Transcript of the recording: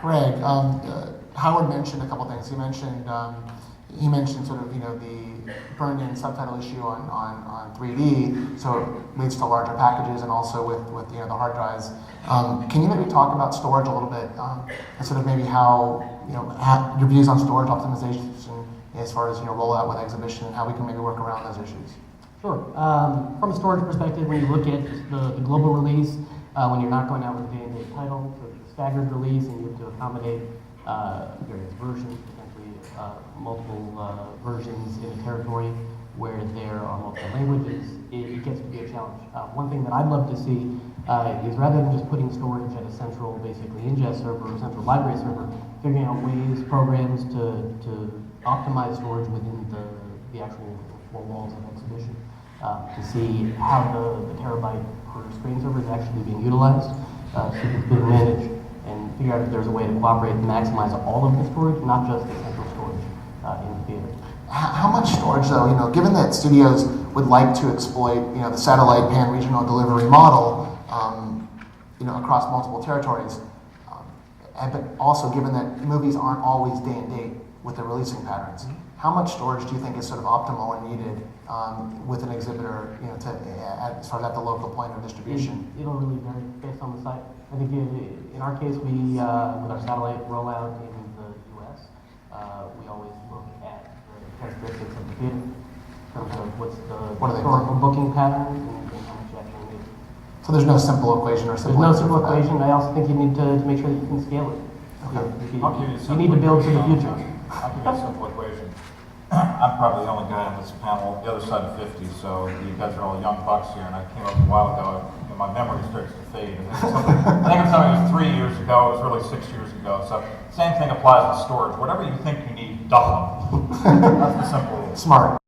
Greg, Howard mentioned a couple things. He mentioned sort of the burned-in subtitle issue on 3D, so it leads to larger packages, and also with the hard drives. Can you maybe talk about storage a little bit, and sort of maybe how your views on storage optimization as far as rollout with exhibition, and how we can maybe work around those issues? Sure. From a storage perspective, when you look at the global release, when you're not going out with a day-and-date title, so it's a staggered release, and you have to accommodate various versions, potentially multiple versions in a territory where there are multiple languages, it gets to be a challenge. One thing that I'd love to see is rather than just putting storage at a central, basically ingest server or central library server, figuring out ways, programs to optimize storage within the actual four walls of exhibition, to see how the terabyte per screen server is actually being utilized, so it's being managed, and figure out if there's a way to cooperate and maximize all of the storage, not just the central storage in the theater. How much storage, though, given that studios would like to exploit, the satellite pan-regional delivery model, across multiple territories, but also given that movies aren't always day and date with their releasing patterns, how much storage do you think is sort of optimal and needed with an exhibitor, as far as at the local point of distribution? It'll really vary based on the site. I think in our case, with our satellite rollout in the U.S., we always look at the characteristics of the theater in terms of what's the historical booking patterns and how much you actually need. So there's no simple equation or simple There's no simple equation. I also think you need to make sure that you can scale it. Okay. You need to build for the future. I'll give you a simple equation. I'm probably the only guy on this panel, the other side of 50, so you guys are all young bucks here, and I came up a while ago, and my memory starts to fade. And I think it's something that was 3 years ago, it was really 6 years ago, so same thing applies to storage. Whatever you think you need, double them. That's the simple. Smart.